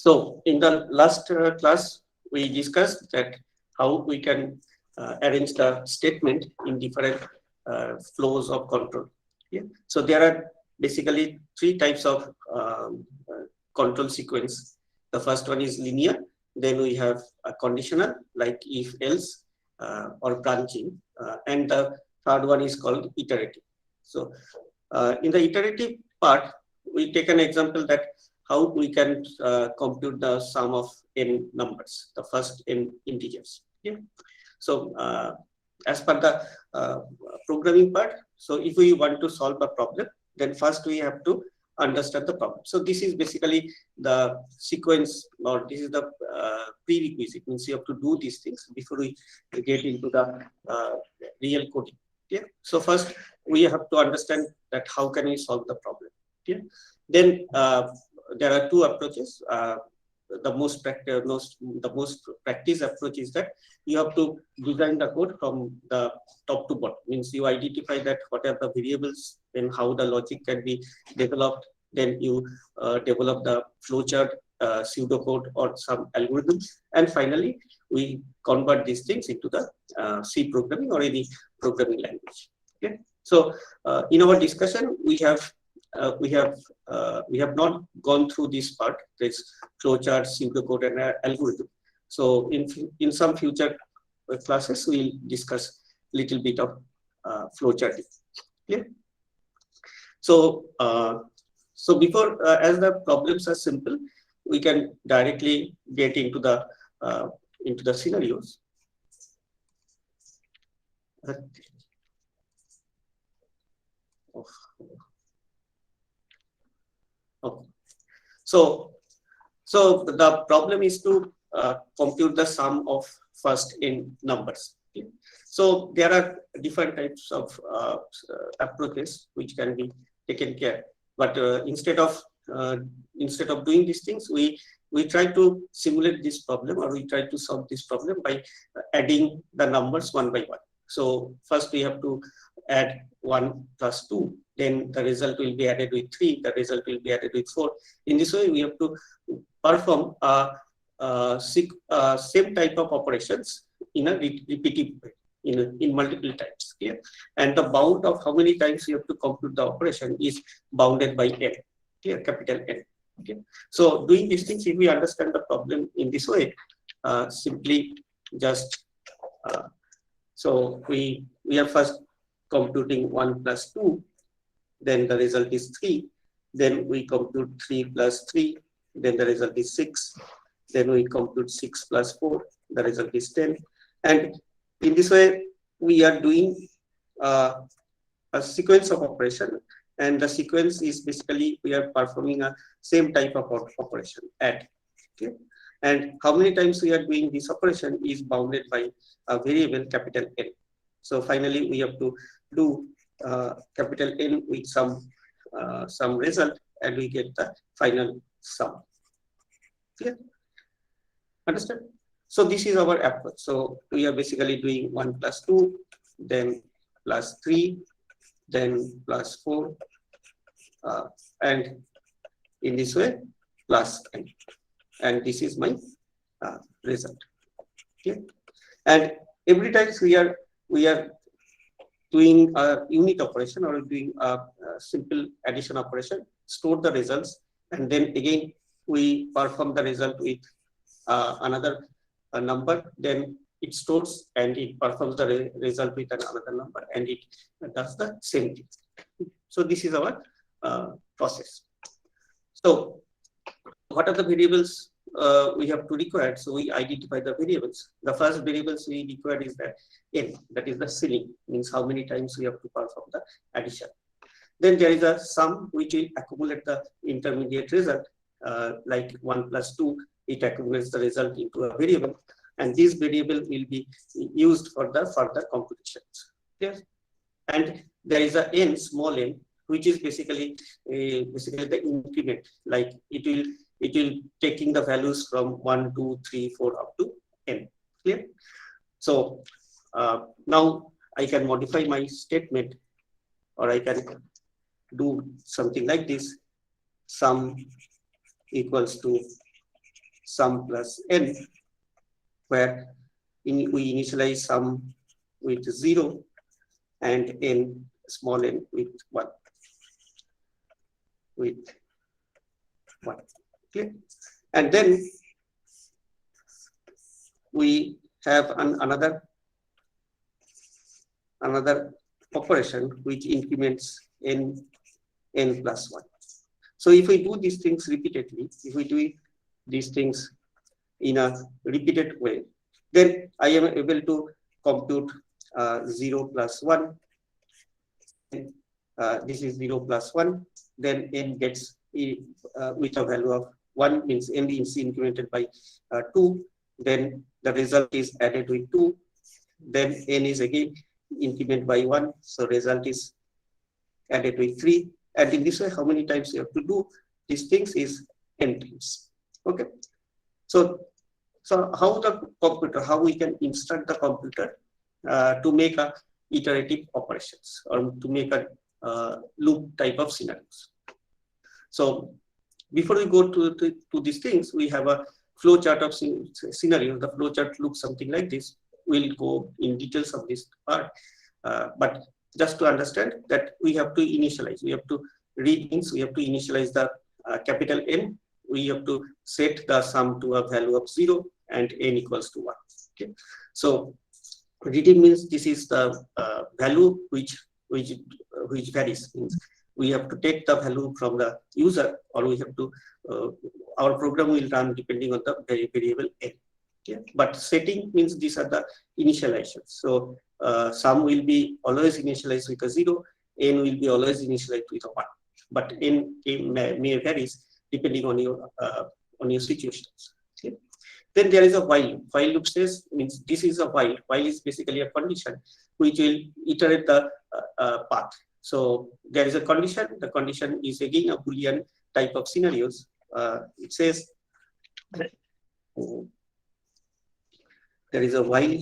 So in the last class, we discussed that how we can arrange the statement in different flows of control. Yeah. So there are basically three types of control sequence. The first one is linear. Then we have a conditional, like if else or branching, and the third one is called iterative. So in the iterative part, we take an example that how we can compute the sum of n numbers, the first n integers. Yeah. So as per the programming part, so if we want to solve a problem, then first we have to understand the problem. So this is basically the sequence, or this is the prerequisite, means you have to do these things before we get into the real coding. Yeah. So first we have to understand that how can we solve the problem. Yeah. Then there are two approaches. The most practice approach is that you have to design the code from the top to bottom. Means you identify that what are the variables and how the logic can be developed. Then you develop the flowchart, pseudocode, or some algorithms, and finally we convert these things into the C programming or any programming language. Okay. So in our discussion, we have not gone through this part. There's flowchart, pseudocode, and algorithm. So in some future classes, we'll discuss little bit of flowcharting. Yeah. So so before, as the problems are simple, we can directly get into the scenarios. Okay. So the problem is to compute the sum of first n numbers. Okay. So there are different types of approaches which can be taken care. But instead of doing these things, we try to simulate this problem, or we try to solve this problem by adding the numbers one by one. So first we have to add 1 plus 2, then the result will be added with 3, the result will be added with 4. In this way, we have to perform same type of operations in a repetitive way, in multiple times. Yeah? And the bound of how many times you have to compute the operation is bounded by n, yeah, capital N. Okay. So doing these things, if we understand the problem in this way, simply just so we are first computing 1 plus 2, then the result is 3. Then we compute 3 plus 3, then the result is 6. Then we compute 6 plus 4, the result is 10. And in this way, we are doing a sequence of operation. And the sequence is basically we are performing a same type of operation, add. Okay. And how many times we are doing this operation is bounded by a variable capital N. So finally, we have to do capital N with some result, and we get the final sum. Clear? Understand? So this is our approach. So we are basically doing 1 plus 2, then plus 3, then plus 4, and in this way plus n. And this is my result. Okay. And every time we are doing a unit operation or doing a simple addition operation, store the results, and then again we perform the result with another number, then it stores and it performs the result with another number, and it does the same thing. So this is our process. So what are the variables we have to require? So we identify the variables. The first variables we require is that n, that is the ceiling, means how many times we have to perform the addition. Then there is a sum which will accumulate the intermediate result, like 1 plus 2, it accumulates the result into a variable, and this variable will be used for the further computations. Yes. And there is a n, small n, which is basically the increment, like it will taking the values from 1, 2, 3, 4 up to n. Clear? So now I can modify my statement, or I can do something like this: sum equals to sum plus n, where we initialize sum with 0 and n small n with 1. Okay. And then we have another operation which increments n plus 1. So if we do these things repeatedly, if we do these things in a repeated way, then I am able to compute 0 plus 1. This is 0 plus 1. Then n gets with a value of 1, means n is incremented by 2. Then the result is added with 2. Then n is again increment by 1. So result is added with 3. And in this way, how many times you have to do these things is n times. Okay. So how we can instruct the computer to make a iterative operations or to make a loop type of scenarios. So before we go to these things, we have a flow chart of scenarios. The flow chart looks something like this. We'll go in details of this part, but just to understand that we have to initialize. We have to read means we have to initialize the capital N. We have to set the sum to a value of 0 and n equals to 1. Okay. So reading means this is the value which varies. Means we have to take the value from the user, or we have to our program will run depending on the variable n. Okay. But setting means these are the initializations. So sum will be always initialized with a 0, n will be always initialized with a 1. But n may varies depending on your situations. Okay. Then there is a while loop. While loop says means this is a while. While is basically a condition which will iterate the path. So there is a condition. The condition is again a Boolean type of scenarios. It says there is a while,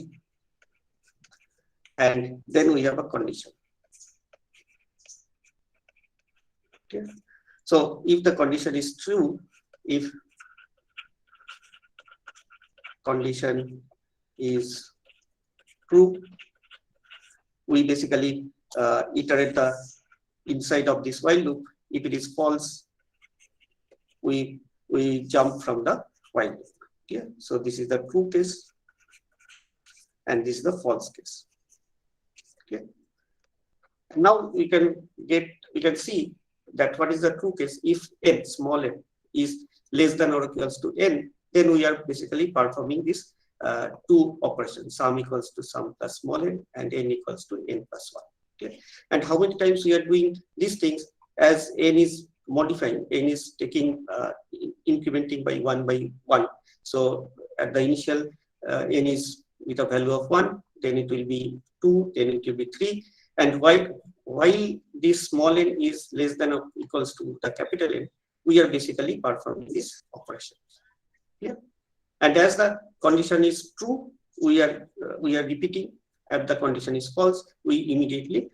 and then we have a condition. Okay. So if the condition is true, if condition is true, we basically iterate the inside of this while loop. If it is false, we jump from the while loop. Okay. So this is the true case, and this is the false case. Okay. Now we can see that what is the true case. If n, small n, is less than or equals to n, then we are basically performing this two operations: sum equals to sum plus small n and n equals to n plus 1. Okay. And how many times we are doing these things as n is modifying, n is taking incrementing by 1 by 1. So at the initial n is with a value of 1, then it will be 2, then it will be 3. And while this small n is less than or equals to the capital N, we are basically performing this operation. Yeah. And as the condition is true, we are repeating. If the condition is false, we immediately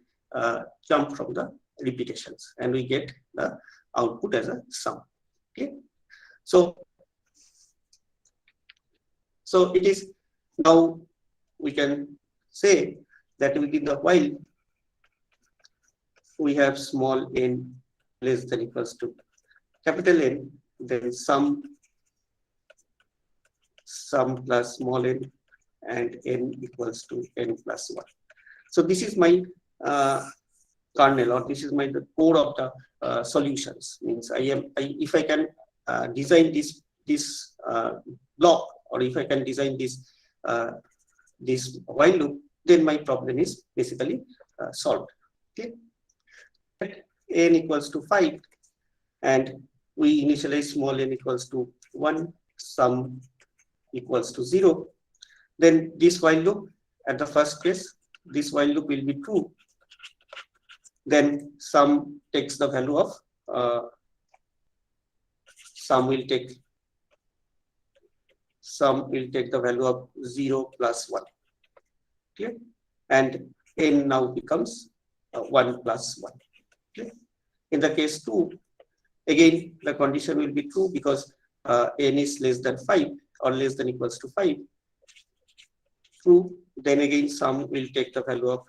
jump from the repetitions and we get the output as a sum. Okay. So it is now we can say that within the while we have small n less than equals to capital N, then sum plus small n and n equals to n plus 1. So this is my kernel, or this is the core of the solutions. Means if I can design this block, or if I can design this while loop, then my problem is basically solved. Okay. N equals to 5, and we initialize small n equals to 1, sum equals to 0. Then this while loop, at the first case, this while loop will be true. Then sum takes the value of sum will take the value of 0 plus 1. Okay. And n now becomes 1 plus 1. Okay. In the case 2, again the condition will be true because n is less than 5 or less than equals to 5, true, then again sum will take the value of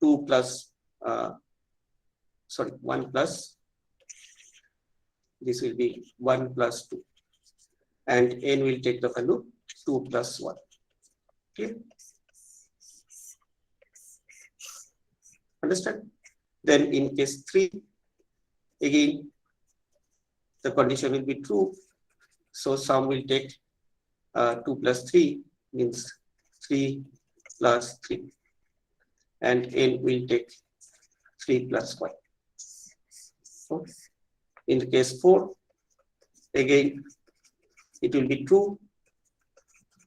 2 plus, 1 plus, this will be 1 plus 2, and n will take the value 2 plus 1. Okay. Understand? Then in case 3, again, the condition will be true. So sum will take 2 plus 3 means 3 plus 3. And n will take 3 plus 1. Okay. In the case 4, again, it will be true.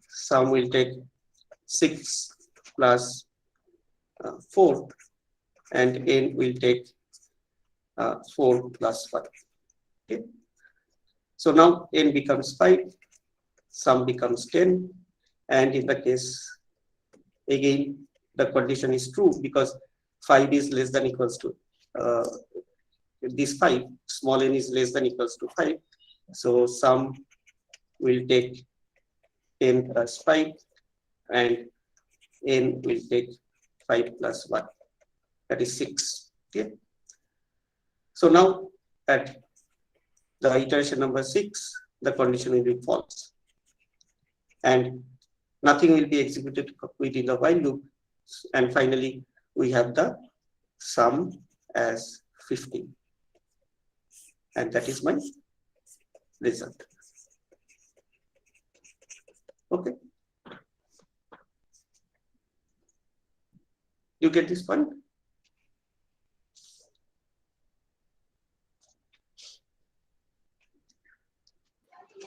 Sum will take 6 plus 4, and n will take 4 plus 1. Okay. So now n becomes 5, sum becomes 10, and in the case, again, the condition is true because 5 is less than equals to this 5, small n is less than equals to 5. So sum will take 10 plus 5, and n will take 5 plus 1, that is 6. Okay. So now at the iteration number 6, the condition will be false, and nothing will be executed within the while loop. And finally, we have the sum as 15, and that is my result. Okay. You get this one?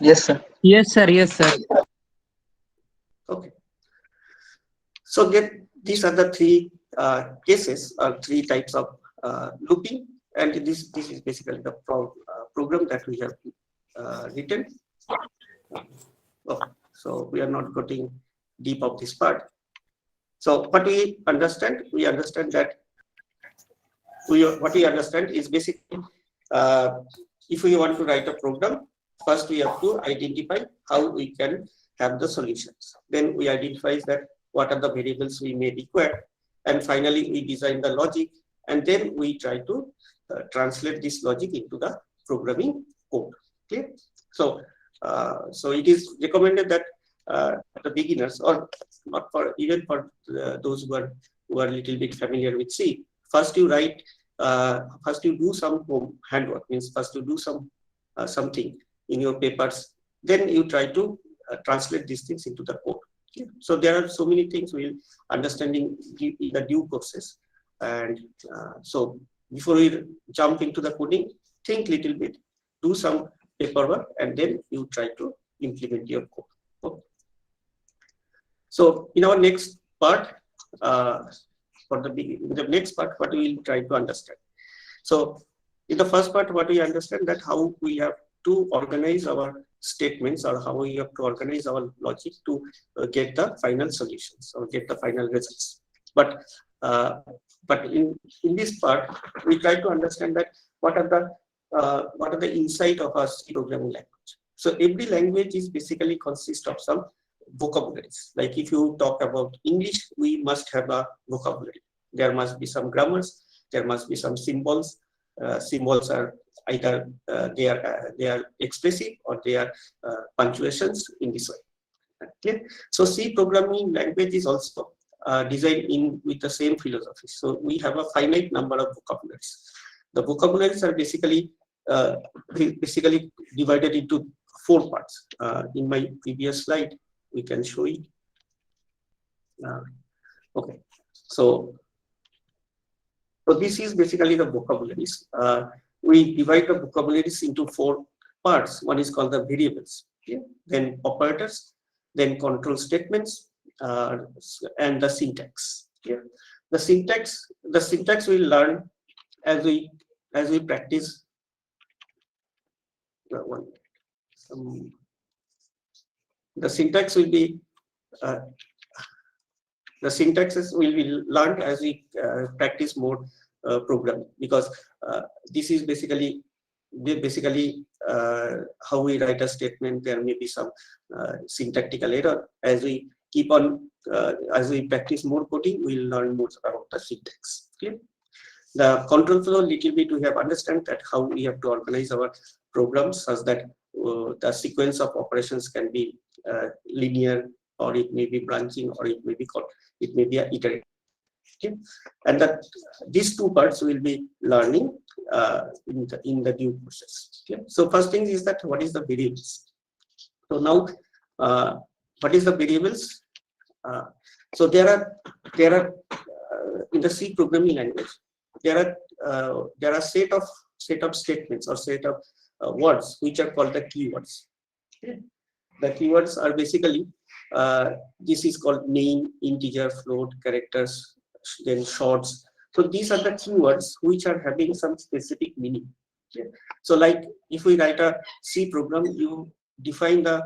Yes, sir. Yes, sir. Yes, sir. Okay. So these are the 3 cases or 3 types of looping, and this is basically the program that we have written. Okay. So we are not getting deep of this part. So what we understand that what we understand is basically if we want to write a program, first we have to identify how we can have the solutions. Then we identify that what are the variables we may require, and finally we design the logic, and then we try to translate this logic into the programming code. Okay. So so it is recommended that the beginners, or not for even for those who are a little bit familiar with C, first you write, first you do some handwork, means first you do some something in your papers, then you try to translate these things into the code. Okay. So there are so many things we'll understanding in the due process, and so before we jump into the coding, think little bit, do some paperwork, and then you try to implement your code. Okay. So in our next part, for the next part, what we will try to understand. So in the first part, what we understand that how we have to organize our statements, or how we have to organize our logic to get the final solutions or get the final results. But in this part, we try to understand that what are the insight of our C programming language. So every language is basically consists of some vocabularies. Like if you talk about English, we must have a vocabulary. There must be some grammars. There must be some symbols. Symbols are either they are expressive or they are punctuations in this way. Okay. So C programming language is also designed with the same philosophy. So we have a finite number of vocabularies. The vocabularies are basically divided into 4 parts. In my previous slide, we can show it. Okay. So this is basically the vocabularies. We divide the vocabularies into 4 parts. One is called the variables, okay? Then operators, then control statements, and the syntax. Okay? The syntax we learn as we practice. The syntax will be learned as we practice more programming, because this is basically basically how we write a statement. There may be some syntactical error. As we keep on, as we practice more coding, we'll learn more about the syntax. Okay. The control flow, little bit we have understand that how we have to organize our programs such that the sequence of operations can be linear, or it may be branching, or it may be a iterative. Okay. And that these two parts will be learning in the due process. Okay. So first thing is that what is the variables. So now what is the variables? So there are in the C programming language, there are set of statements or set of words which are called the keywords. Okay. The keywords are basically this is called name, integer, float, characters, then shorts. So these are the keywords which are having some specific meaning. Okay. So like if we write a C program, you define the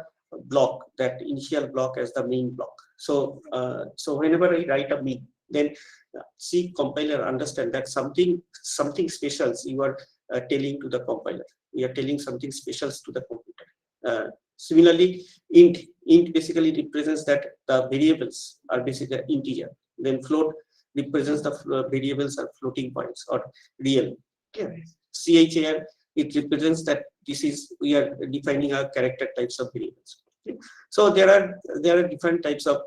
block, that initial block, as the main block. So so whenever I write a main, then C compiler understand that something special you are telling to the compiler. We are telling something special to the computer. Similarly, int basically represents that the variables are basically integer. Then float represents the variables are floating points or real. Okay. Char, it represents that this is, we are defining our character types of variables. Okay. So there are different types of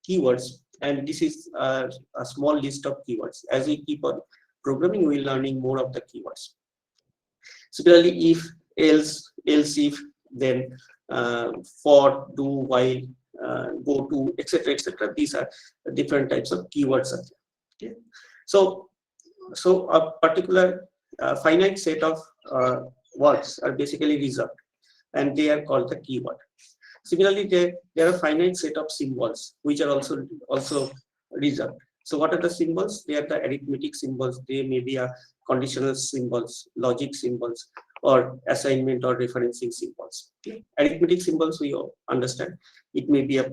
keywords, and this is a small list of keywords. As we keep on programming, we are learning more of the keywords. Similarly, if, else, if, then for, do, while, go to, etc., etc. These are different types of keywords. Okay. So a particular finite set of words are basically reserved, and they are called the keyword. Similarly, there are finite set of symbols which are also reserved. So what are the symbols? They are the arithmetic symbols. They may be a conditional symbols, logic symbols, or assignment or referencing symbols. Okay. Arithmetic symbols we all understand. It may be a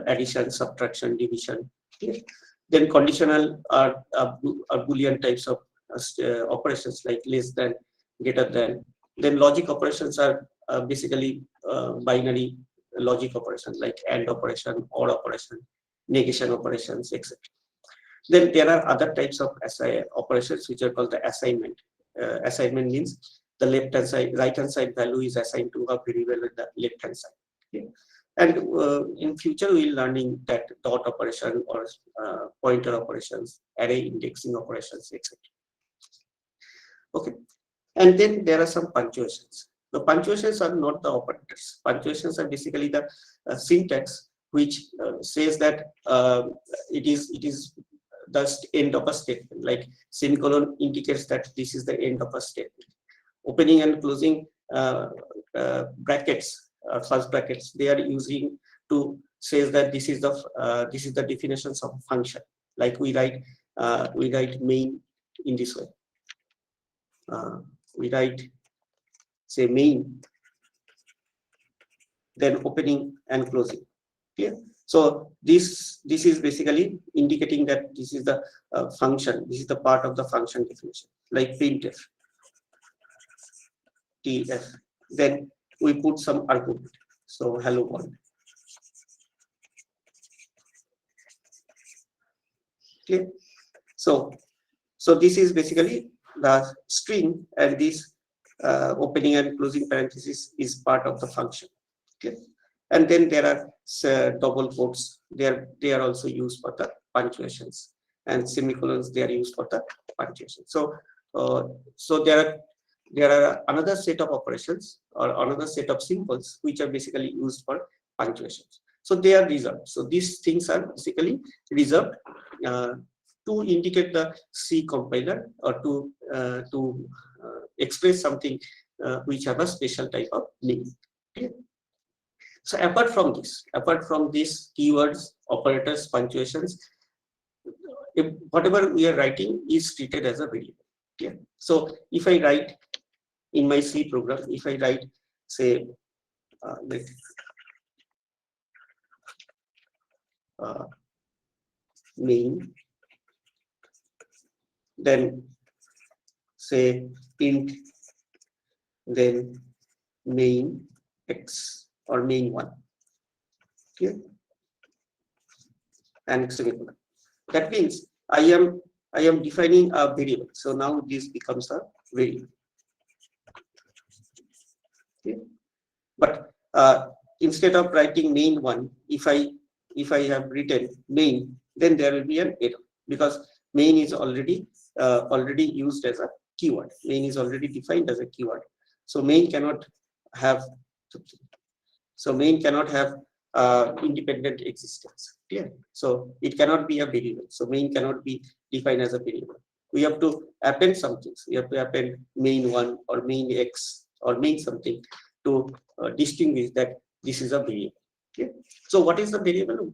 addition, subtraction, division. Okay. Then conditional are Boolean types of operations like less than, greater than. Then logic operations are basically binary logic operations like AND operation, OR operation, negation operations, etc. Then there are other types of operations which are called the assignment. Assignment means the left hand side, right hand side value is assigned to a variable at the left hand side. Okay. And in future we'll learning that dot operation or pointer operations, array indexing operations, etc. Okay. And then there are some punctuations. The punctuations are not the operators. Punctuations are basically the syntax which says that it is the end of a statement. Like semicolon indicates that this is the end of a statement. Opening and closing brackets, first brackets, they are using to say that this is the definitions of function. Like we write main in this way. We write, say, main, then opening and closing. Okay. So this is basically indicating that this is the function. This is the part of the function definition, like printf, tf. Then we put some argument. So hello world. Okay. So this is basically the string, and this opening and closing parenthesis is part of the function. Okay. And then there are double quotes. They are also used for the punctuations, and semicolons, they are used for the punctuation. So there are another set of operations or another set of symbols which are basically used for punctuations. So they are reserved. So these things are basically reserved to indicate the C compiler, or to express something which have a special type of meaning. Okay. So apart from these keywords, operators, punctuations, whatever we are writing is treated as a variable. Okay. So if I write in my C program, if I write, say, main, then say int then main x or main 1. Okay, and semicolon. That means I am defining a variable. So now this becomes a variable. Okay. But instead of writing main 1, if I have written main, then there will be an error, because main is already used as a keyword. Main is already defined as a keyword. So main cannot have independent existence. Yeah. So it cannot be a variable. So main cannot be defined as a variable. We have to append something. We have to append main 1 or main x or main something to distinguish that this is a variable. Okay. So what is the variable?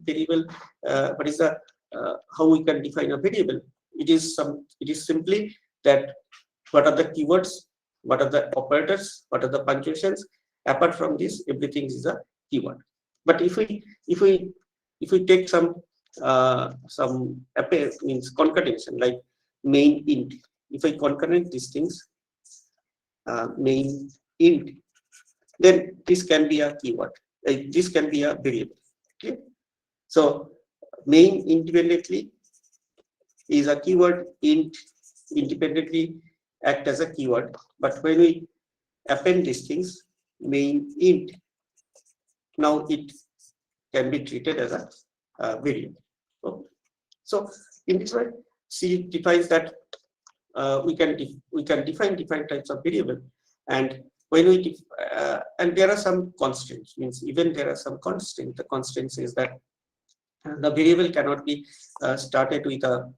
What is the how we can define a variable? It is simply that what are the keywords, what are the operators, what are the punctuations. Apart from this, everything is a keyword. But if we take some means concatenation, like main int. If I concatenate these things, main int, then this can be a keyword. This can be a variable. Okay. So main independently is a keyword. Int independently act as a keyword. But when we append these things, main int, now it can be treated as a variable. Okay. So in this way, C defines that we can define different types of variable, and when we and there are some constraints. Means even there are some constraints. The constraint says that the variable cannot be started with a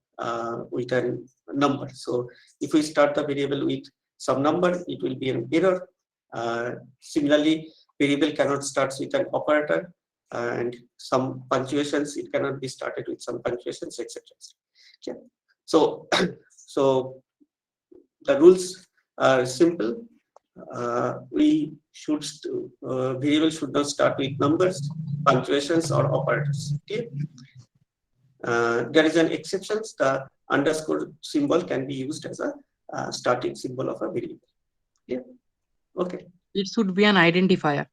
number. So if we start the variable with some number, it will be an error. Similarly, variable cannot start with an operator, and some punctuations, it cannot be started with some punctuations, etc. Okay. So so the rules are simple. Variable should not start with numbers, punctuations, or operators. Okay. There is an exception. The underscore symbol can be used as a starting symbol of a variable. Yeah. Okay. It should be an identifier.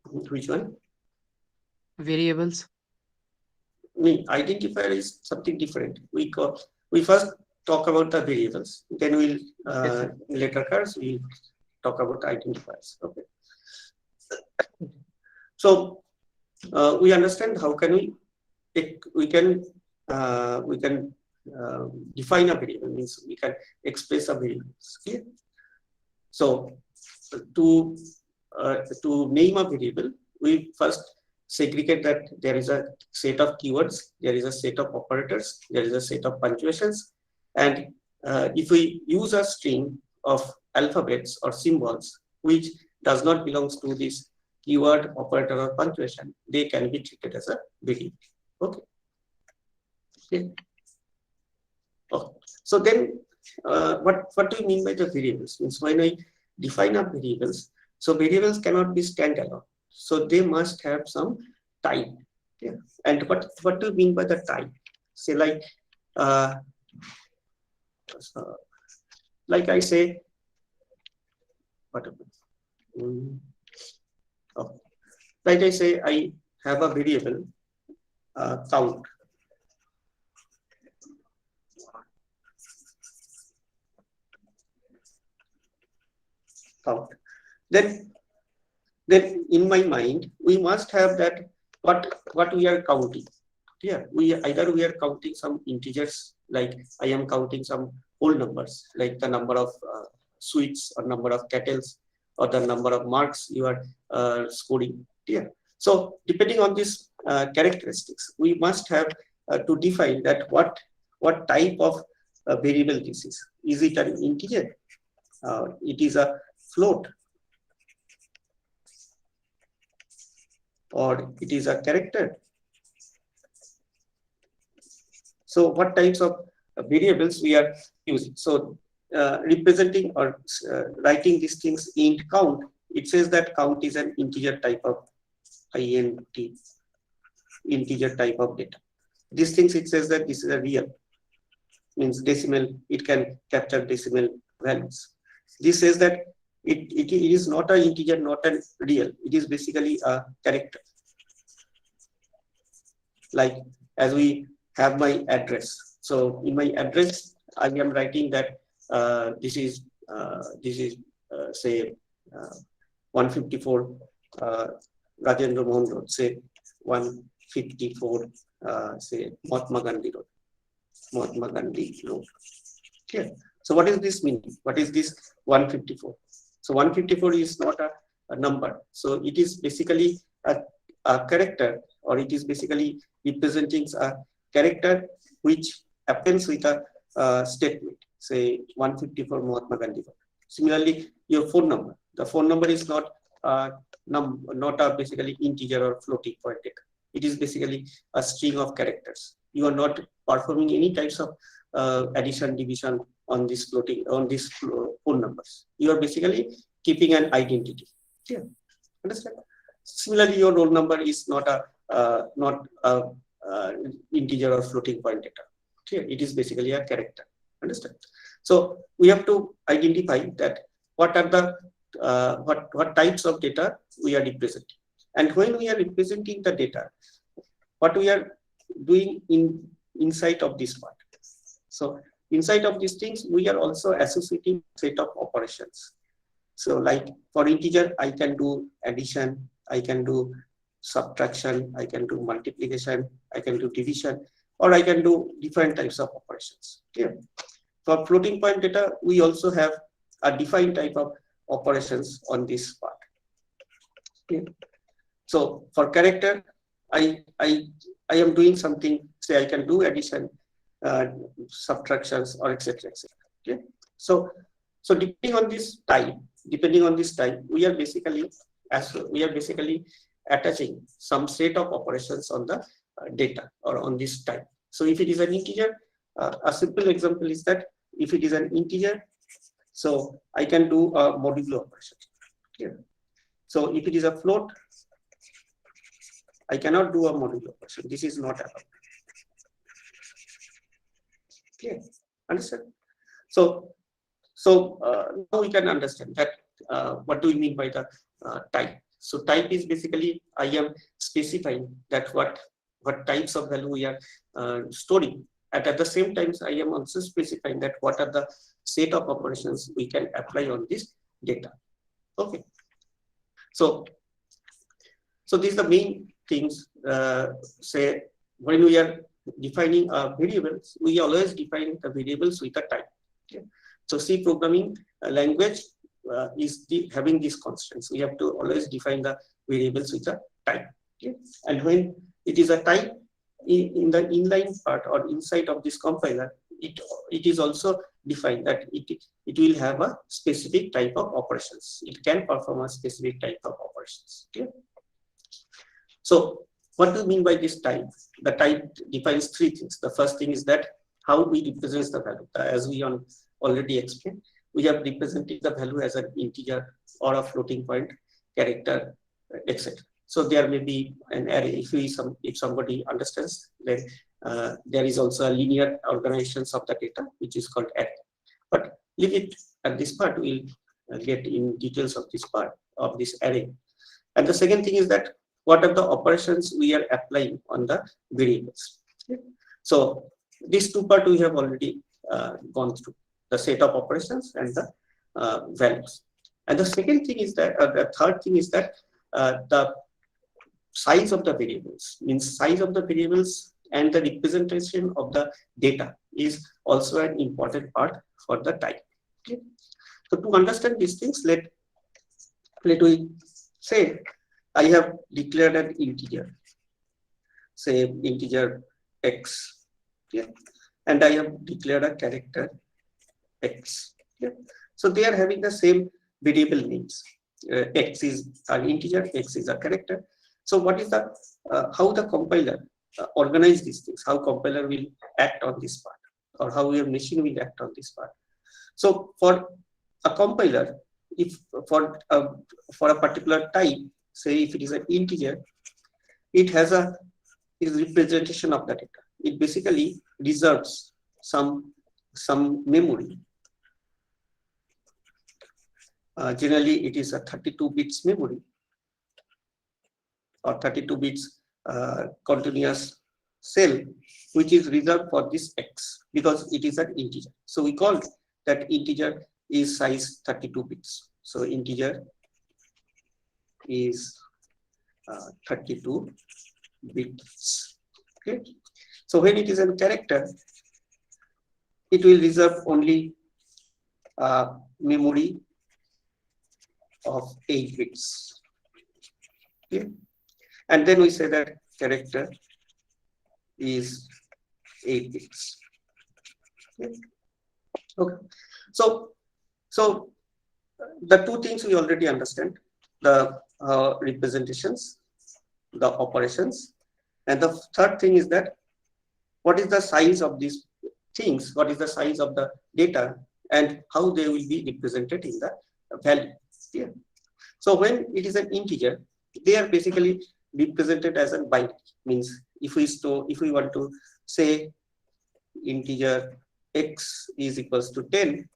Which one? Variables. Identifier is something different. We first talk about the variables, then we'll later cars we talk about identifiers. Okay. So we understand how can we can define a variable, means we can express a variable. Okay. So to name a variable, we first segregate that there is a set of keywords, there is a set of operators, there is a set of punctuations, and if we use a string of alphabets or symbols which does not belong to this keyword, operator, or punctuation, they can be treated as a variable. Okay. Okay. Oh. So then, what do you mean by the variables? Means when I define a variables, so variables cannot be standalone. So they must have some type. Yeah. And what do you mean by the type? Say like I say, what? Oh, like I say, I have a variable count. Count. Then in my mind, we must have that what we are counting. Yeah, we are counting some integers, like I am counting some whole numbers, like the number of sweets or number of kettles or the number of marks you are scoring. Yeah. So depending on these characteristics, we must have to define that what type of variable this is. Is it an integer? It is a float, or it is a character. So what types of variables we are using? So representing or writing these things int count, it says that count is an integer type of int, integer type of data. These things, it says that this is a real, means decimal, it can capture decimal values. This says that it is not an integer, not a real. It is basically a character. Like as we have my address. So in my address, I am writing that this is say 154 Rajendra Mohan Road, say 154 say Mahatma Gandhi Road. Mahatma Gandhi Road. Okay. So what is this meaning? What is this 154? So 154 is not a number. So it is basically a character, or it is basically representing a character which happens with a statement, say 154 Mahatma Gandhi Road. Similarly, your phone number. The phone number is not not a basically integer or floating point data. It is basically a string of characters. You are not performing any types of addition, division on this phone numbers. You are basically keeping an identity. Yeah, understand? Similarly, your roll number is not a integer or floating point data. Okay, it is basically a character. Understand? So we have to identify that what are the what types of data we are representing, and when we are representing the data, what we are doing inside of this part. So inside of these things, we are also associating set of operations. So like for integer, I can do addition, I can do subtraction, I can do multiplication, I can do division, or I can do different types of operations. Okay. For floating point data, we also have a defined type of operations on this part. Okay. So for character, I am doing something, say I can do addition, subtractions, or etc. Okay. So depending on this type, we are basically attaching some set of operations on the data or on this type. So if it is an integer, a simple example is that if it is an integer, so I can do a modulo operation. Okay. So if it is a float, I cannot do a modulo operation. This is not allowed. Okay, understand? So now we can understand that what do we mean by the type. So type is basically I am specifying that what types of value we are storing, and at the same time I am also specifying that what are the set of operations we can apply on this data. Okay. So these are the main things. Say when we are defining variables, we always define the variables with a type. Okay. So C programming language is having these constraints. We have to always define the variables with a type. Okay. And when it is a type, in the inline part or inside of this compiler, it is also defined that it will have a specific type of operations. It can perform a specific type of operations. Okay. So what do you mean by this type? The type defines three things. The first thing is that how we represent the value. As we already explained, we have represented the value as an integer or a floating point, character, etc. So there may be an array. If somebody understands, then there is also a linear organizations of the data, which is called array. But leave it at this part. We'll get in details of this part of this array. And the second thing is that what are the operations we are applying on the variables. Okay. So these two parts we have already gone through, the set of operations and the values. And the second thing is that, the third thing is that the size of the variables, means size of the variables and the representation of the data is also an important part for the type. Okay. So to understand these things, let we say I have declared an integer, say integer x, yeah, and I have declared a character x. Yeah. So they are having the same variable names. X is an integer, x is a character. So what is the how the compiler organize these things? How compiler will act on this part, or how your machine will act on this part? So for a compiler, if for a particular type, say if it is an integer, it has a representation of the data. It basically reserves some memory Generally, it is a 32 bits memory or 32 bits continuous cell, which is reserved for this X because it is an integer. So we call that integer is size 32 bits. So integer is 32 bits. Okay. So when it is a character, it will reserve only memory of 8 bits. Okay. And then we say that character is 8 bits. Okay. Okay. So the two things we already understand: the representations, the operations, and the third thing is that what is the size of these things, what is the size of the data, and how they will be represented in the value. Yeah. So when it is an integer, they are basically represented as a binary. Means if we want to say integer x is equals to 10,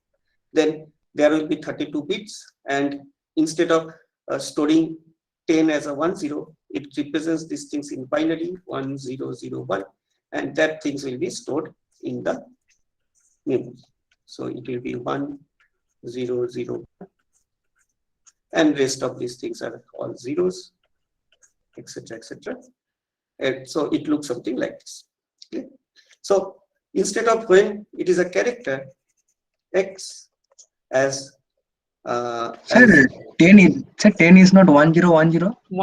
then there will be 32 bits, and instead of storing 10 as a 10, it represents these things in binary 1001, and that things will be stored in the memory. So it will be 1001, and rest of these things are all zeros, etc., etc. And so it looks something like this. Okay. So instead of when it is a character x as Sir, 10 is not 1010. 1010. Acha, Yes,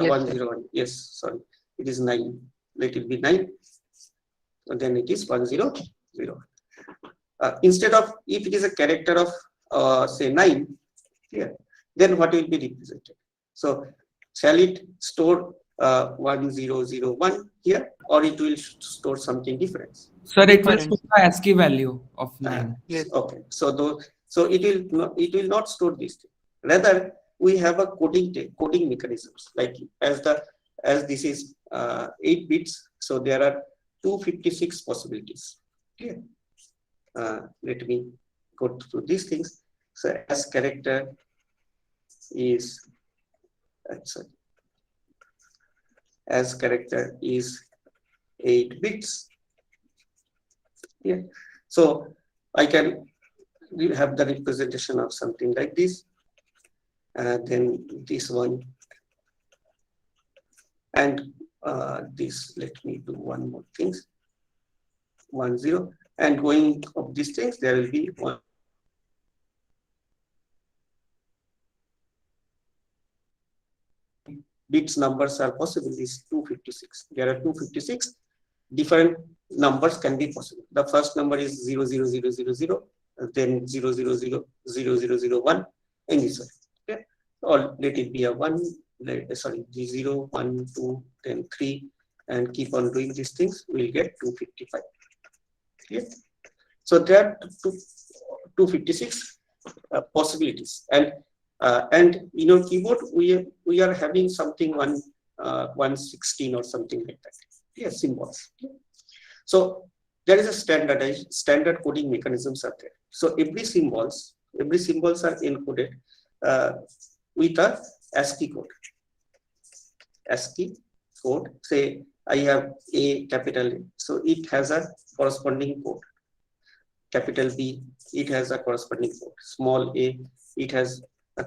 101. Yes, sorry. It is 9. Let it be 9. And then it is 100. Instead of, if it is a character of say 9 here, then what will be represented? So shall it store 1001 here, or it will store something different? Sir, it will Different. store the ASCII value of 9. Yes. Okay. So it will not store this thing. Rather, we have a coding mechanisms, like as this is 8 bits, so there are 256 possibilities. Okay. Let me go through these things. So as character is as character is 8 bits. Yeah. So I can have the representation of something like this, then this one, and this. Let me do one more things. 10, and going of these things, there will be one. Bits numbers are possible. Is 256. There are 256 different numbers can be possible. The first number is 00000, then 0000001, and this one. Okay, or let it be a 1. Sorry, 0, 1, 2, then 3, and keep on doing these things. We'll get 255. Okay, so there are 256 possibilities, and in our keyboard we are having something 116 or something like that. Yeah, symbols. Okay. So there is a standard coding mechanisms are there. So every symbols are encoded with a ASCII code. ASCII code. Say I have A, capital A, so it has a corresponding code. Capital B, it has a corresponding code. Small a, it has a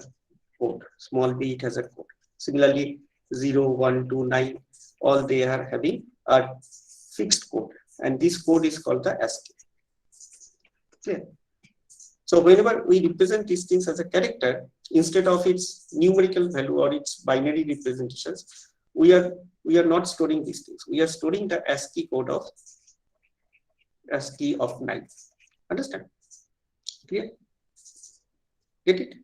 code. Small b, it has a code. Similarly, 0, 1, 2, 9, all they are having a fixed code, and this code is called the ASCII. Okay. So whenever we represent these things as a character, instead of its numerical value or its binary representations, we are not storing these things. We are storing the ASCII code of ASCII of 9. Understand? Clear? Get it?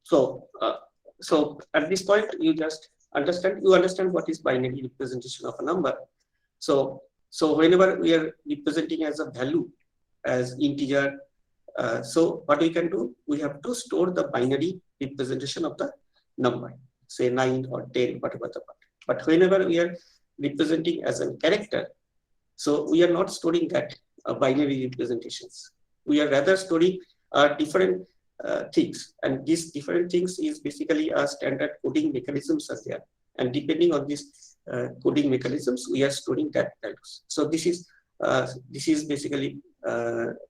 So so at this point you just understand what is binary representation of a number. So whenever we are representing as a value as integer, so what we can do, we have to store the binary representation of the number, say 9 or 10, whatever the part. But whenever we are representing as a character, so we are not storing that binary representations. We are rather storing are different things, and these different things is basically a standard coding mechanisms are there, and depending on these coding mechanisms, we are storing that values. So this is basically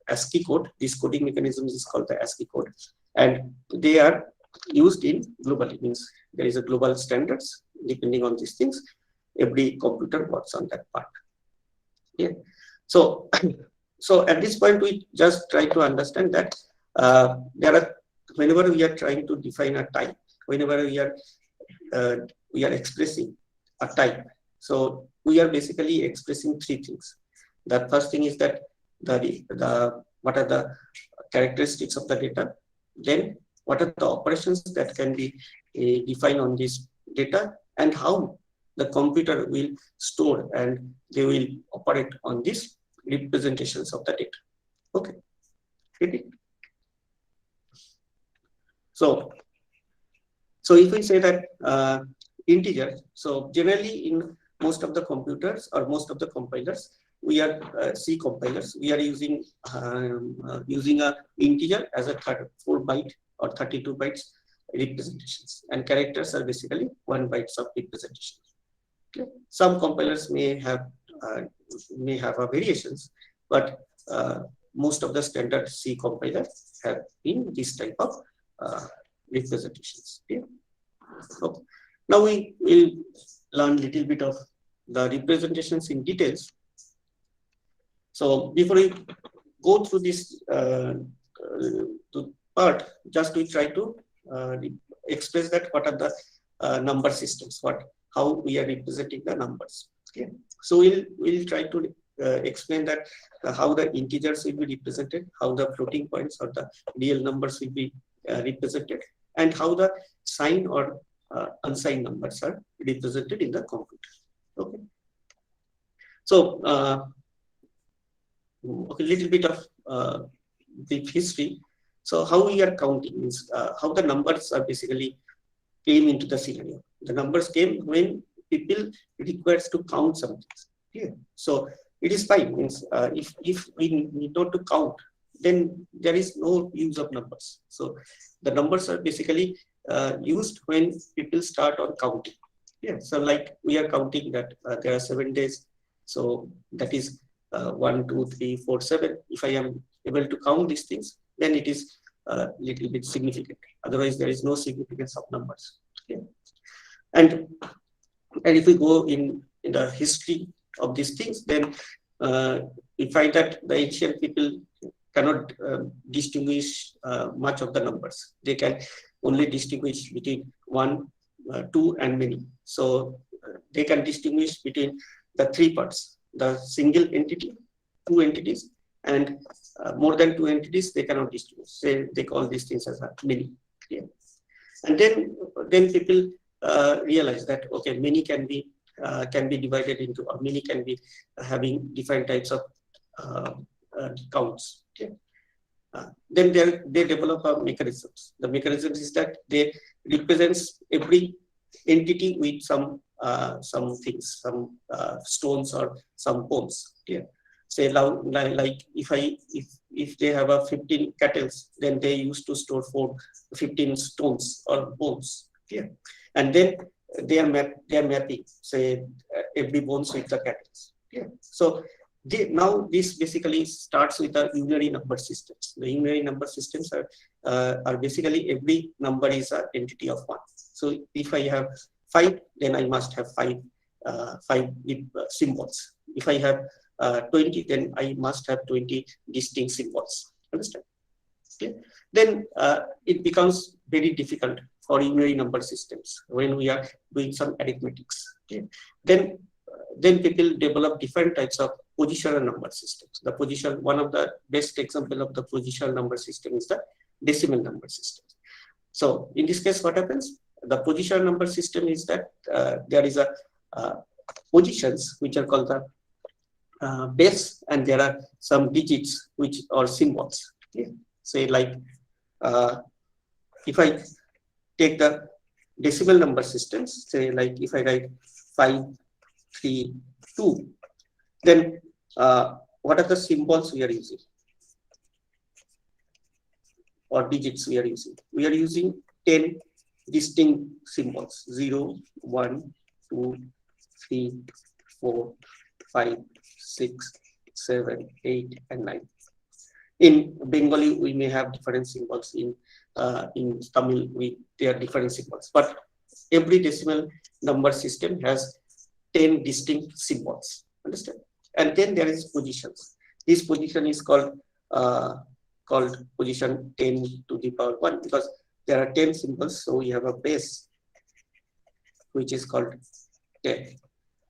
ASCII code. This coding mechanisms is called the ASCII code, and they are used in globally, means there is a global standards. Depending on these things, every computer works on that part. Yeah. So so at this point, we just try to understand that there are, whenever we are trying to define a type, whenever we are expressing a type, so we are basically expressing three things. The first thing is that what are the characteristics of the data, then what are the operations that can be defined on this data, and how the computer will store and they will operate on these representations of the data. Okay. So if we say that integer, so generally in most of the computers or most of the compilers, we are C compilers, we are using a integer as a 4 byte or 32 bytes representations, and characters are basically 1 bytes of representation. Okay. Some compilers may have variations, but most of the standard C compilers have in this type of representations. Okay. So now we will learn little bit of the representations in details. So before we go through this part, just we try to express that what are the number systems, how we are representing the numbers. Okay. So we'll try to explain that how the integers will be represented, how the floating points or the real numbers will be represented, and how the signed or unsigned numbers are represented in the computer. Okay. So okay, little bit of brief history. So how we are counting is how the numbers are basically came into the scenario. The numbers came when people requires to count something. Yeah. So it is fine. Means if we need not to count, then there is no use of numbers. So the numbers are basically used when people start on counting. Yeah. So like we are counting that there are 7 days. So that is 1, 2, 3, 4, 7. If I am able to count these things, then it is a little bit significant. Otherwise, there is no significance of numbers. Okay. And if we go in the history of these things, then we find that the ancient people cannot distinguish much of the numbers. They can only distinguish between 1, 2, and many. So they can distinguish between the three parts: the single entity, 2 entities, and more than 2 entities. They cannot distinguish. They call these things as many. Yeah. And then people realize that okay, many can be divided into, or many can be having different types of counts. Okay. Then they develop mechanisms. The mechanisms is that they represents every entity with some things, some stones or some bones. Yeah. Say like if they have a 15 cattle, then they used to store 15 stones or bones. Yeah. And then they are mapping, say every bones with the cattle. Yeah. So now this basically starts with the unary number systems. The unary number systems are basically every number is an entity of 1. So if I have 5, then I must have 5 symbols. If I have 20, then I must have 20 distinct symbols. Understand? Okay. Then it becomes very difficult for unary number systems when we are doing some arithmetics. Okay. Then people develop different types of positional number systems. One of the best example of the positional number system is the decimal number system. So in this case, what happens? The positional number system is that there is a positions which are called the base, and there are some digits which are symbols. Okay. Say like if I take the decimal number systems, say like if I write 5, 3, 2, then what are the symbols we are using? or digits we are using? We are using 10 distinct symbols: 0, 1, 2, 3, 4, 5, 6, 7, 8, and 9. In Bengali, we may have different symbols. In Tamil, there are different symbols. But every decimal number system has 10 distinct symbols. Understand? And then there is positions. This position is called position 10 to the power 1 because there are 10 symbols. So we have a base which is called 10.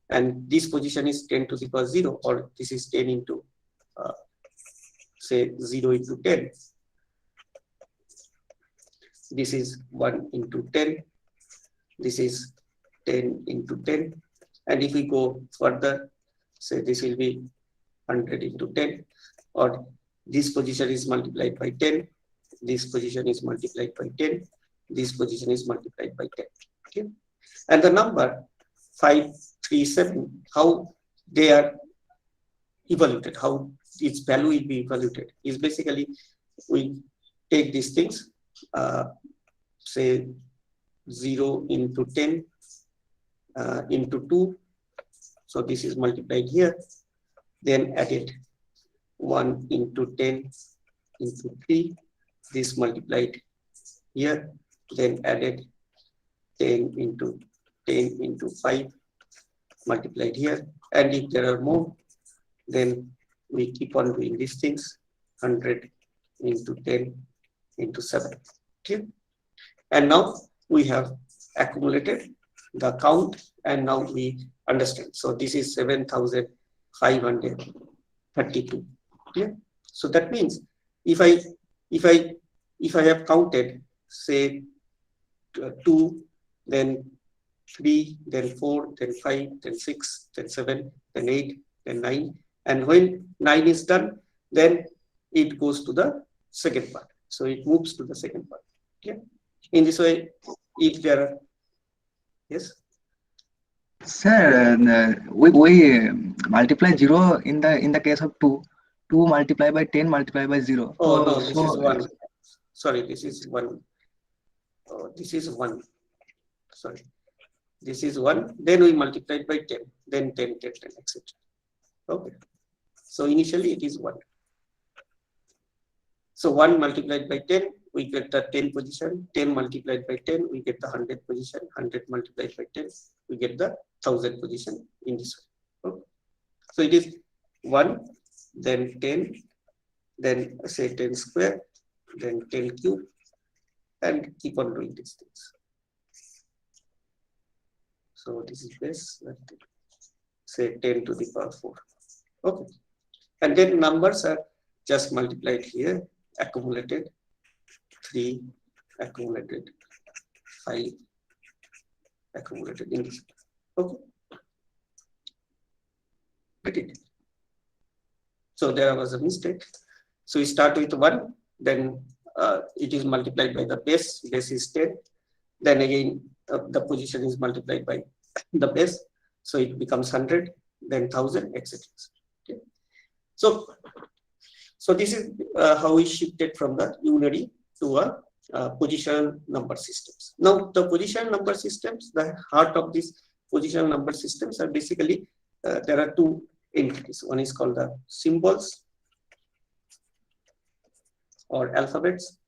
And this position is 10 to the power 0, or this is 10 into say 0 into 10. This is 1 into 10. This is 10 into 10. And if we go further, say this will be 100 into 10, or this position is multiplied by 10. This position is multiplied by 10. This position is multiplied by 10. Okay. And the number 537, how they are evaluated, how its value will be evaluated, is basically we take these things, say 0 into 10 into 2. So this is multiplied here, then added 1 into 10 into 3. This multiplied here, then added 10 into 5 multiplied here. And if there are more, then we keep on doing these things, 100 into 10 into 7. Okay. And now we have accumulated the count, and now we understand. So this is 7,532. Yeah. So that means if I have counted, say 2, then 3, then 4, then 5, then 6, then 7, then 8, then 9. And when 9 is done, then it goes to the second part. So it moves to the second part. Okay. In this way, if there are, yes. Sir, we multiply 0 in the case of 2. 2 multiplied by 10 multiplied by 0. Oh no, this is 1. Sorry, this is 1. Oh, this is 1. Sorry. This is 1. Then we multiply by 10. Then 10, 10, 10, etc. Okay. So initially it is 1. So 1 multiplied by 10, we get the 10 position. 10 multiplied by 10, we get the 100 position. 100 multiplied by 10, we get the 1000 position in this way. Okay. So it is 1, then 10, then say 10 square, then 10 cube, and keep on doing these things. So this is base, say 10 to the power 4. Okay. And then numbers are just multiplied here, accumulated 3, accumulated 5, accumulated in this. Okay. Get it? So there was a mistake. So we start with 1, then it is multiplied by the base. Base is 10. Then again, the position is multiplied by the base. So it becomes 100, then 1000, etc. Okay. So this is how we shifted from the unary to a positional number systems. Now the positional number systems, the heart of these positional number systems are basically, there are two entities. One is called the symbols or alphabets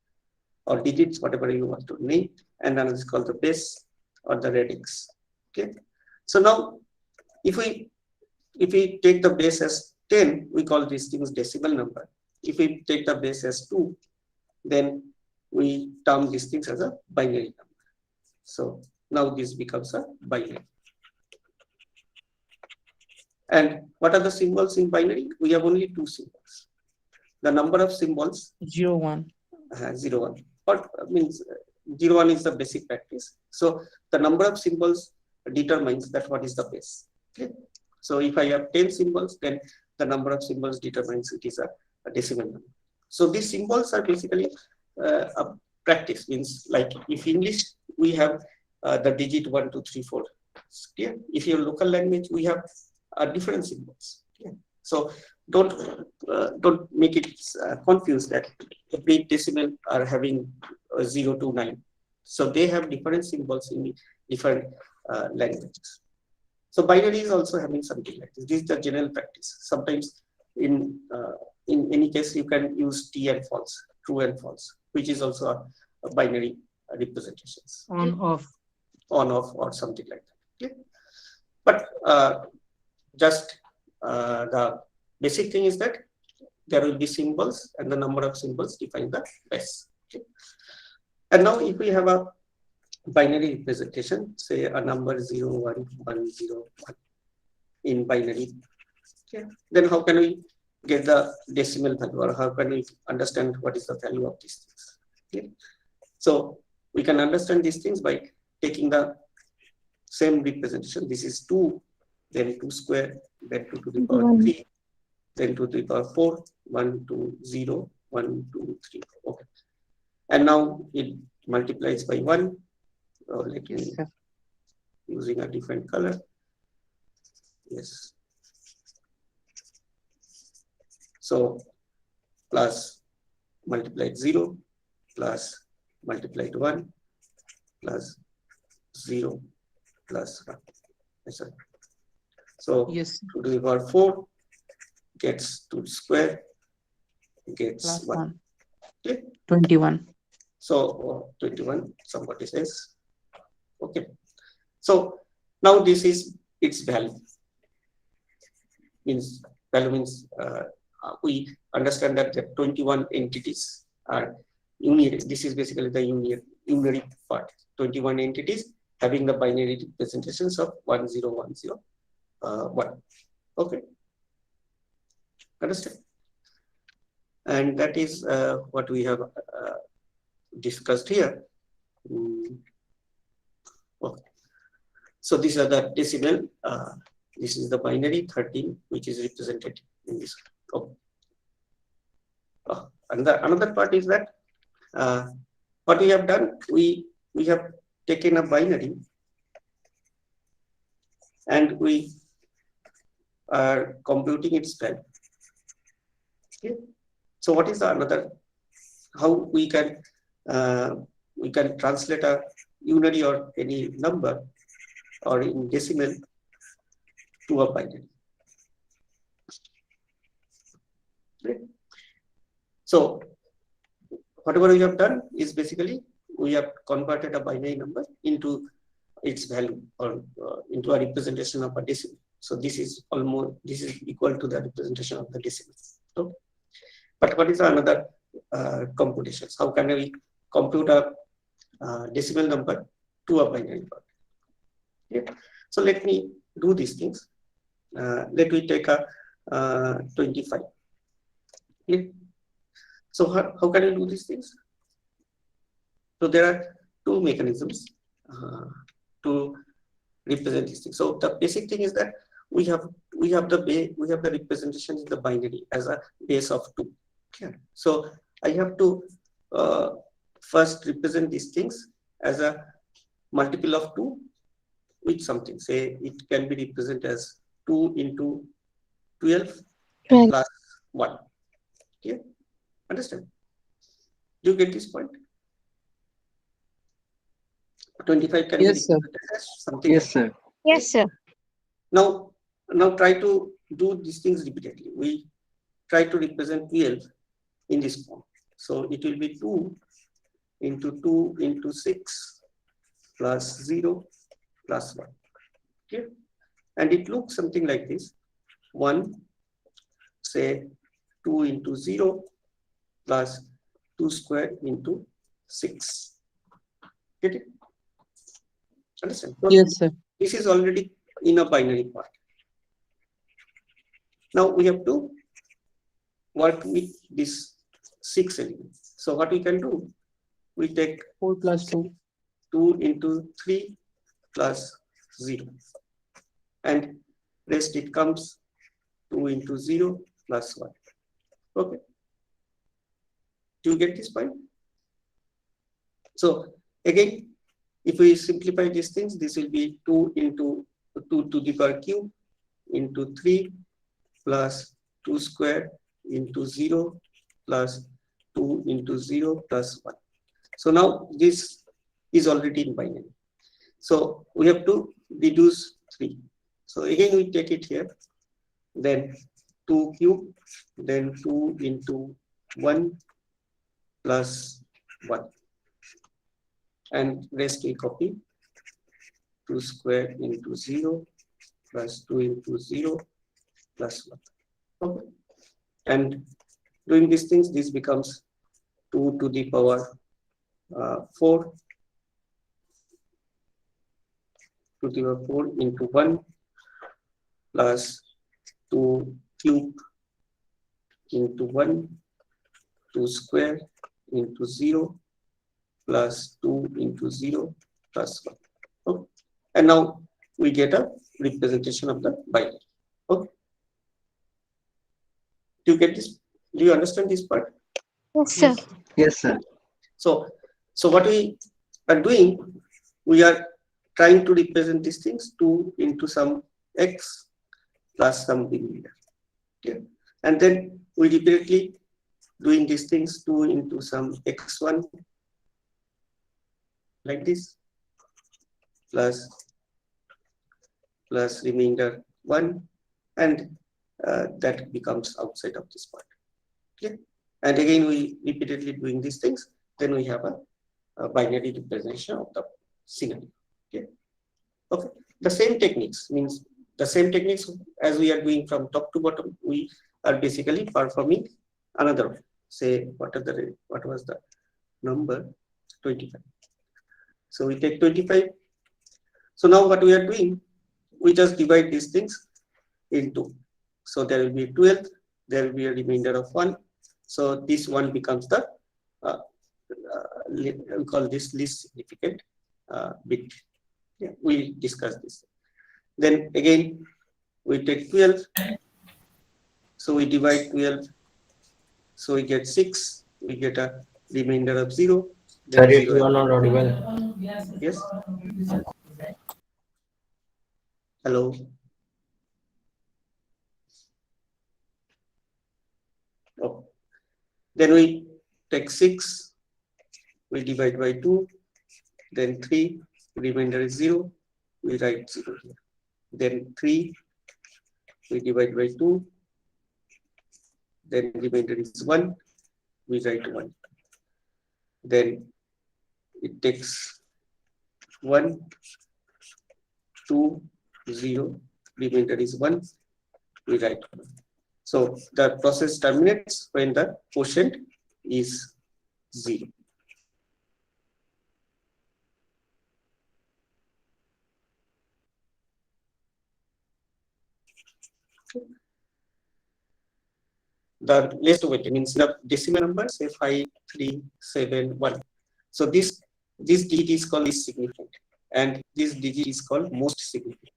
or digits, whatever you want to name, and another is called the base or the radix. Okay. So now if we take the base as 10, we call these things decimal number. If we take the base as 2, then we term these things as a binary number. So now this becomes a binary. And what are the symbols in binary? We have only 2 symbols. The number of symbols 0, 1. 0, 1. What means 0, 1 is the basic practice. So the number of symbols determines that what is the base. Okay. So if I have 10 symbols, then the number of symbols determines it is a decimal number. So these symbols are basically a practice. Means like if English we have the digit 1, 2, 3, 4. Yeah. If your local language we have different symbols. Yeah. So don't make it confused that every decimal are having 0 to 9. So they have different symbols in different languages. So binary is also having something like this. This is the general practice. Sometimes in any case you can use T and false, true and false, which is also a binary representations. On, off. On, off, or something like that. Okay? But just the basic thing is that there will be symbols, and the number of symbols define the base. Okay? And now if we have a binary representation, say a number 0, 1, 1, 0, 1 in binary, okay, then how can we get the decimal value, or how can we understand what is the value of these things? Okay? So we can understand these things by taking the same representation. This is 2, then 2 square, then 2 to the power 3, then 2 to the power 4, 1, 2, 0, 1, 2, 3. Okay. And now it multiplies by 1, like Yes, sir. using a different color. Yes. So plus multiplied 0, plus multiplied 1, plus 0, plus 1. Yes, sir. So Yes, 2 to the power 4 gets 2 square, gets plus 1. 1. Okay. 21. So 21, somebody says. Okay. So now this is its value. Means value means we understand that the 21 entities are unary. This is basically the unary part. 21 entities having the binary representations of 1, 0, 1, 0, 1. Okay. Understand? And that is what we have discussed here. Okay. So these are the decimal. This is the binary 13, which is represented in this. Okay. And another part is that what we have done, we have taken a binary and we are computing its value. Okay. So what is the another? How we can translate a unary or any number or in decimal to a binary. Okay. So whatever we have done is basically we have converted a binary number into its value or into a representation of a decimal. So this is equal to the representation of the decimal. Okay. But what is another computations? How can we compute a decimal number to a binary number? Okay. So let me do these things. Let me take a 25. Okay. So how can you do these things? So there are two mechanisms to represent these things. So the basic thing is that we have the representation in the binary as a base of 2. Okay. So I have to first represent these things as a multiple of 2 with something. Say it can be represented as 2 into 12 plus 1. Okay. Understand? Do you get this point? 25 can Yes, be sir. represented as something. Yes, sir. Yes, sir. Now try to do these things repeatedly. We try to represent 12 in this form. So it will be 2 into 6 plus 0 plus 1. Okay. And it looks something like this. 1, say 2 into 0 plus 2 square into 6. Get it? Understand? So Yes, sir. this is already in a binary part. Now we have to work with this 6 elements. So what we can do, we take 4 plus 2. 2 into 3 plus 0. And rest it comes 2 into 0 plus 1. Okay. Do you get this point? So again, if we simplify these things, this will be 2 into 2 to the power cube into 3 plus 2 square into 0 plus 2 into 0 plus 1. So now this is already in binary. So we have to reduce 3. So again we take it here, then 2 cube, then 2 into 1 plus 1. And rest we copy, 2 square into 0 plus 2 into 0 plus 1. Okay. And doing these things, this becomes 2 to the power 4 to the power 4 into 1 plus 2 cube into 1, 2 square into 0 plus 2 into 0 plus 1. Okay. And now we get a representation of the binary. Okay. Do you get this? Do you understand this part? Yes, sir. Yes, sir. So what we are doing, we are trying to represent these things 2 into some x plus some remainder. Okay. And then we repeatedly doing these things 2 into some x1 like this plus remainder 1, and that becomes outside of this part. Okay. And again we repeatedly doing these things, then we have a binary representation of the scenario. Okay. Okay. The same techniques means the same techniques as we are doing from top to bottom, we are basically performing another one. Say what was the number? 25. So we take 25. So now what we are doing, we just divide these things into. So there will be 12, there will be a remainder of 1. So this one becomes the we call this least significant bit. Yeah, we discussed this. Then again we take 12. So we divide 12. So we get 6. We get a remainder of 0. Sir, Then you are not audible. Yes. Hello. Oh. Then we take 6. We divide by 2. Then 3. Remainder is 0. We write 0 here. Then 3. We divide by 2. Then remainder is 1. We write 1. Then it takes 1, 2, 0. Remainder is 1. We write 1. So the process terminates when the quotient is 0. The least weight means the decimal number, say 5, 3, 7, 1. So this digit is called least significant, and this digit is called most significant.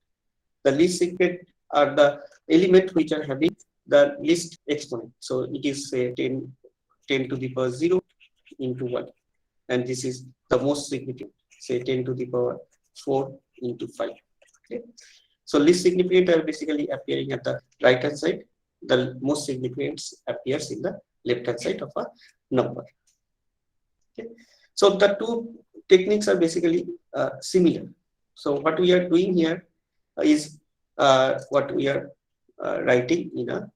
The least significant are the element which are having the least exponent. So it is say 10 to the power 0 into 1, and this is the most significant, say 10 to the power 4 into 5. Okay. So least significant are basically appearing at the right hand side. The most significant appears in the left hand side of a number. Okay. So the two techniques are basically similar. So what we are doing here is what we are writing in a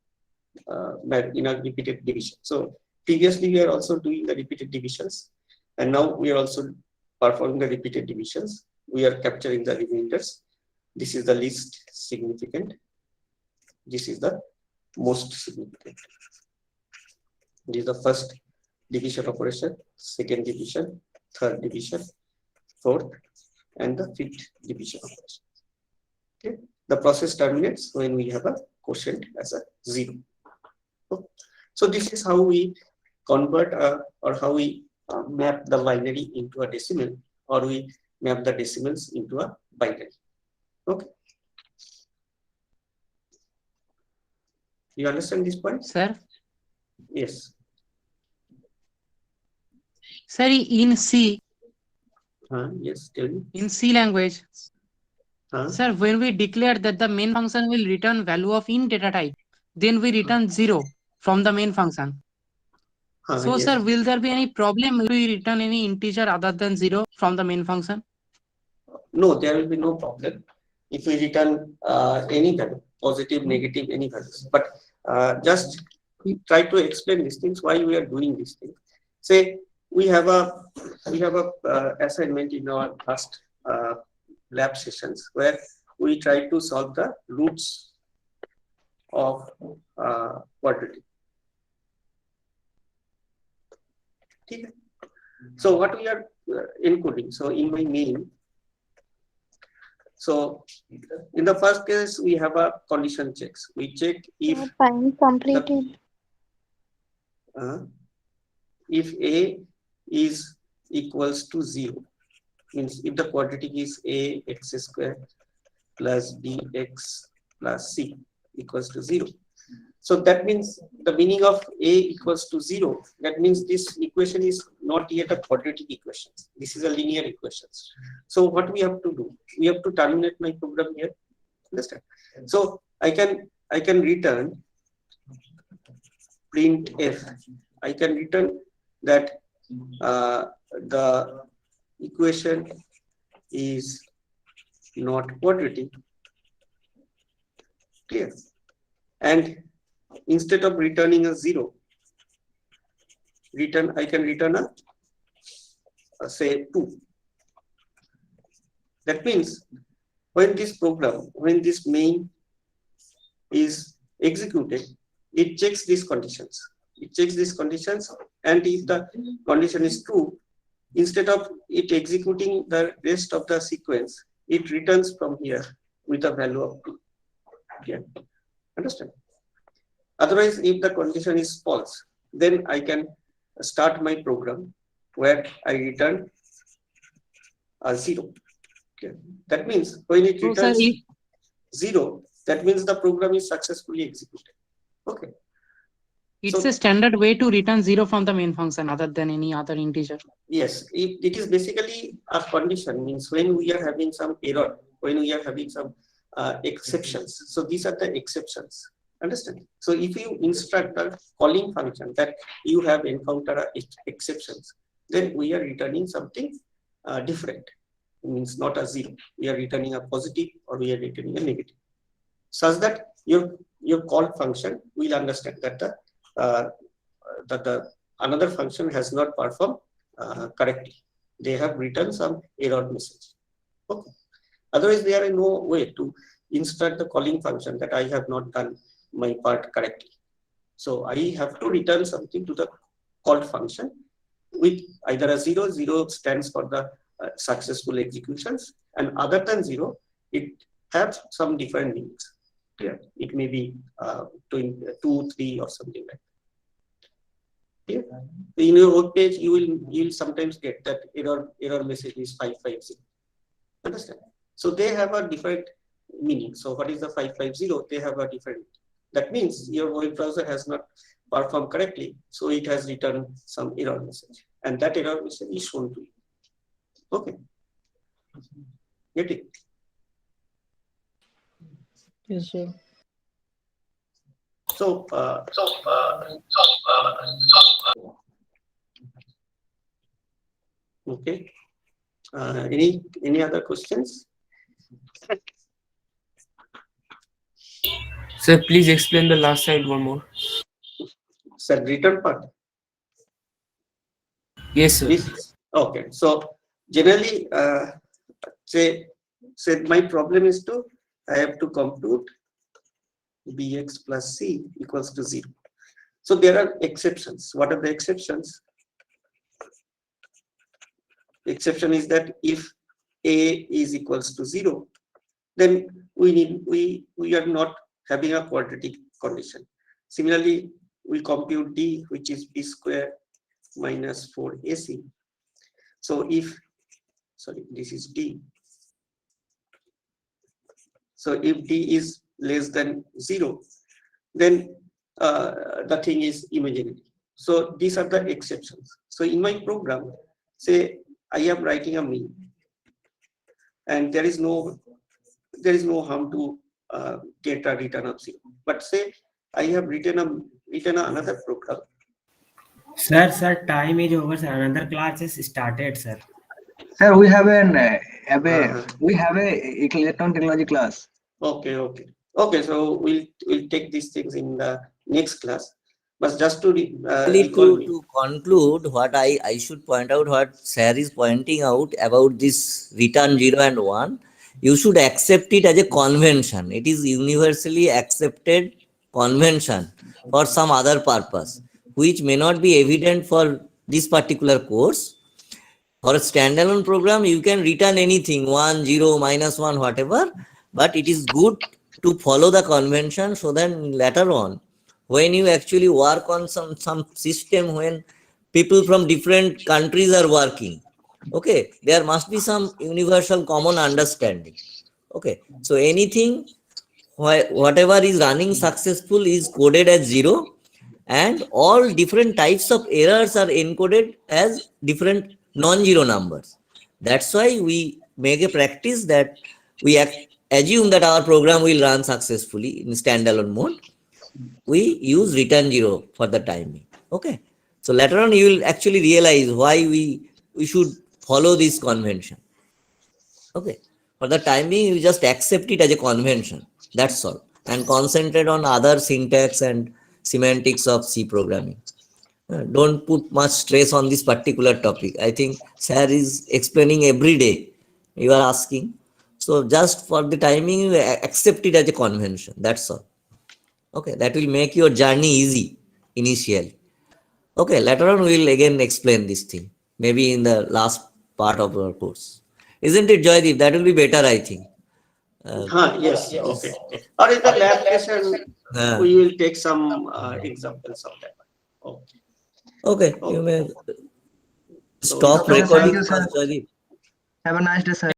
repeated division. So previously we are also doing the repeated divisions, and now we are also performing the repeated divisions. We are capturing the remainders. This is the least significant. This is the most significant. This is the first division operation, second division, third division, fourth, and the fifth division operation. Okay. The process terminates when we have a quotient as a 0. Okay. So this is how we convert or how we map the binary into a decimal, or we map the decimals into a binary. Okay. You understand this point? Sir, Yes. sir, in C, Yes, tell me. in C language, Huh? sir, when we declare that the main function will return value of int data type, then we return 0 from the main function. So, Yes. sir, will there be any problem if we return any integer other than 0 from the main function? No, there will be no problem if we return any value, positive, negative, any values. But just try to explain these things, why we are doing these things. Say we have a assignment in our last lab sessions where we try to solve the roots of quadratic. Okay. So what we are encoding? So in my main. So in the first case, we have a condition checks. We check if Time completed. If A is equals to 0, means if the quadratic is A x square plus bx plus c equals to 0. So that means the meaning of A equals to 0. That means this equation is not yet a quadratic equation. This is a linear equation. So what we have to do? We have to terminate my program here. Understand? So I can return print f. I can return that the equation is not quadratic. Clear? And instead of returning a 0, I can return a say 2. That means when this program, when this main is executed, it checks these conditions. It checks these conditions, and if the condition is true, instead of it executing the rest of the sequence, it returns from here with a value of 2. Yeah. Understand? Otherwise, if the condition is false, then I can start my program where I return a 0. Okay. That means when it So, sir, returns if 0, that means the program is successfully executed. Okay. it's So- a standard way to return 0 from the main function other than any other integer. Yes, it is basically a condition, means when we are having some error, when we are having some exceptions. So these are the exceptions. Understand? So if you instruct a calling function that you have encountered exceptions, then we are returning something different. It means not a 0. We are returning a positive or we are returning a negative. Such that your call function will understand that the another function has not performed correctly. They have written some error message. Okay. Otherwise, there is no way to instruct the calling function that I have not done my part correctly. So I have to return something to the called function with either a 0. 0 stands for the successful executions, and other than 0, it has some different meanings. Yeah, it may be 2, 3 or something like that. Yeah. In your work page, you will sometimes get that error message is 550. Understand? So they have a different meaning. So what is the 550? They have a different. That means your web browser has not performed correctly, so it has returned some error message, and that error message is shown to you. Okay. Get it? Yes, sir. So, okay. Any other questions? Sir, please explain the last slide one more. Sir, return part. Yes, sir. Please. Okay. So generally, say my problem is I have to compute bx plus c equals to 0. So there are exceptions. What are the exceptions? The exception is that if a is equals to 0, then we are not having a quadratic condition. Similarly, we compute d, which is b square minus 4ac. So if, sorry, this is d. So if d is less than 0, then the thing is imaginary. So these are the exceptions. So in my program, say I am writing a mean, and there is no harm to get a return of 0. But say I have written another program. Sir, time is over, sir. Another class is started, sir. Sir, we have Uh-huh. we have a electron technology class. Okay. So we'll take these things in the next class. But just to Actually, recall me. to conclude, what I should point out, what Sir is pointing out about this return 0 and 1, you should accept it as a convention. It is universally accepted convention for some other purpose, which may not be evident for this particular course. For a standalone program, you can return anything, 1, 0, -1, whatever, but it is good to follow the convention so then later on, when you actually work on some system, when people from different countries are working, okay, there must be some universal common understanding. Okay, so anything, whatever is running successful is coded as 0, and all different types of errors are encoded as different non-zero numbers. That's why we make a practice that we assume that our program will run successfully in standalone mode. We use return 0 for the timing. Okay, so later on you will actually realize why we should follow this convention. Okay, for the timing you just accept it as a convention, that's all, and concentrate on other syntax and semantics of C programming. Don't put much stress on this particular topic. I think Sir is explaining every day. You are asking. So just for the timing, you accept it as a convention. That's all. Okay, that will make your journey easy initially. Okay, later on we will again explain this thing. Maybe in the last part of our course. Isn't it, Joydeep? That will be better, I think. Yes. Okay. Or in the lab session, we will take some examples of that. Okay. Okay, Okay. you may So, stop thank you, recording, sir. Joydeep. Have a nice day, sir.